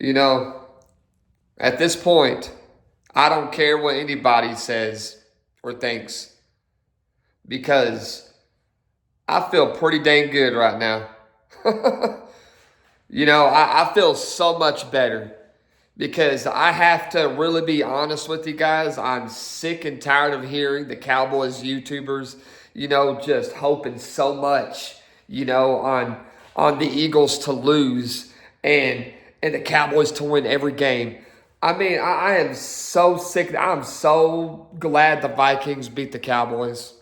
You know, at this point, I don't care what anybody says or thinks because I feel pretty dang good right now. I feel so much better because I have to really be honest with you guys. I'm sick and tired of hearing the Cowboys YouTubers, just hoping so much, on the Eagles to lose and and the Cowboys to win every game. I mean, I am so sick. I'm so glad the Vikings beat the Cowboys.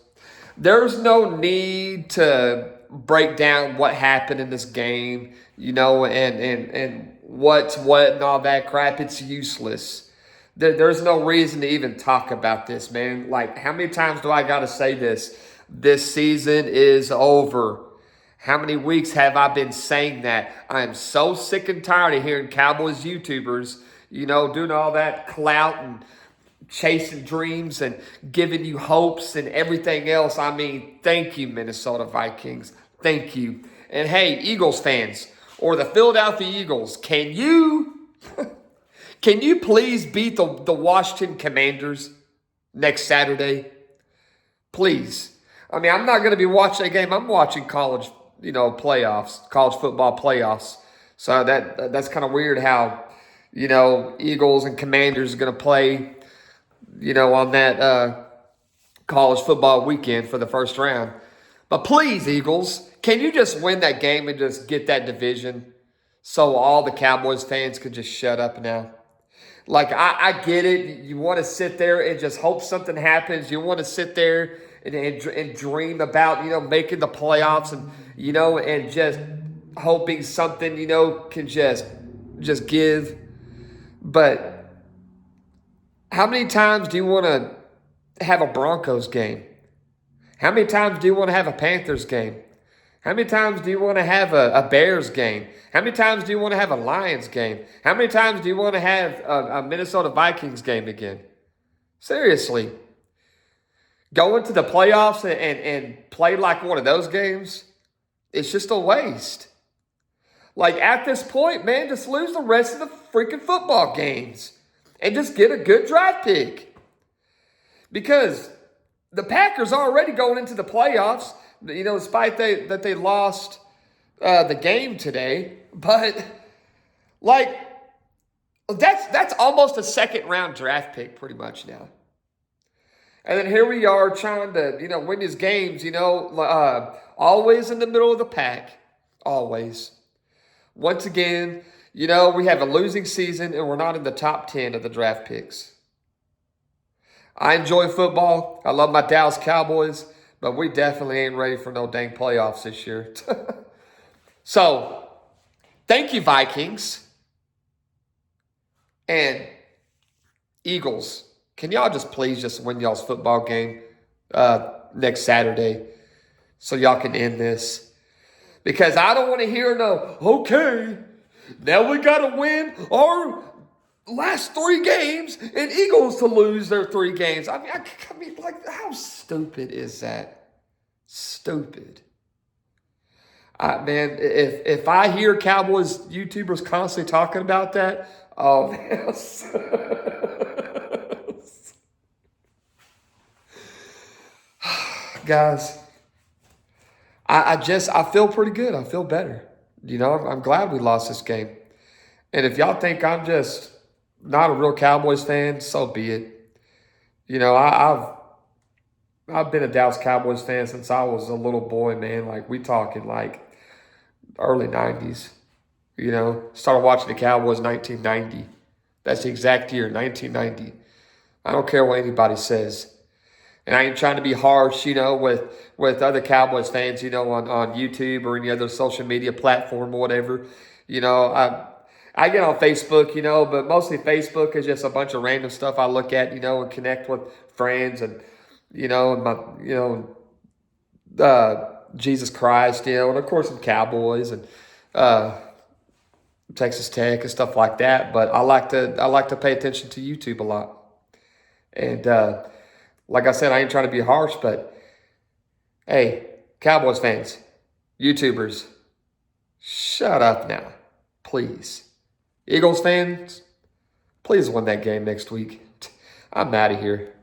There's no need to break down what happened in this game, and what's what and all that crap. It's useless. There's no reason to even talk about this, man. Like, how many times do I got to say this? This season is over. How many weeks have I been saying that? I am so sick and tired of hearing Cowboys YouTubers, doing all that clout and chasing dreams and giving you hopes and everything else. I mean, thank you, Minnesota Vikings. Thank you. And hey, Eagles fans or the Philadelphia Eagles, can you please beat the Washington Commanders next Saturday? Please. I mean, I'm not going to be watching a game. I'm watching college, playoffs, college football playoffs. So that's kind of weird how, Eagles and Commanders are going to play, on that college football weekend for the first round. But please, Eagles, can you just win that game and just get that division so all the Cowboys fans could just shut up now? Like, I get it. You want to sit there and just hope something happens. You want to sit there and dream about, making the playoffs and just hoping something, can just give. But how many times do you want to have a Broncos game? How many times do you want to have a Panthers game? How many times do you want to have a Bears game? How many times do you want to have a Lions game? How many times do you want to have a Minnesota Vikings game again? Seriously. Go into the playoffs and play like one of those games, it's just a waste. Like, at this point, man, just lose the rest of the freaking football games and just get a good draft pick. Because the Packers are already going into the playoffs, despite that they lost the game today. But, like, that's almost a second-round draft pick pretty much now. And then here we are trying to, win these games, always in the middle of the pack. Always. Once again, we have a losing season and we're not in the top 10 of the draft picks. I enjoy football. I love my Dallas Cowboys, but we definitely ain't ready for no dang playoffs this year. So, thank you, Vikings. And Eagles. Can y'all just please just win y'all's football game next Saturday so y'all can end this? Because I don't want to hear okay, now we got to win our last 3 games and Eagles to lose their 3 games. I mean, like, how stupid is that? Stupid. Man, if I hear Cowboys YouTubers constantly talking about that, oh, man. Guys, I feel pretty good. I feel better. I'm glad we lost this game. And if y'all think I'm just not a real Cowboys fan, so be it. I've been a Dallas Cowboys fan since I was a little boy, man. Like, we talking like early 90s. Started watching the Cowboys in 1990. That's the exact year, 1990. I don't care what anybody says. And I ain't trying to be harsh, with other Cowboys fans, on YouTube or any other social media platform or whatever. I get on Facebook, but mostly Facebook is just a bunch of random stuff I look at, and connect with friends and, Jesus Christ, and of course some Cowboys and Texas Tech and stuff like that. But I like to pay attention to YouTube a lot. And like I said, I ain't trying to be harsh, but hey, Cowboys fans, YouTubers, shut up now, please. Eagles fans, please win that game next week. I'm out of here.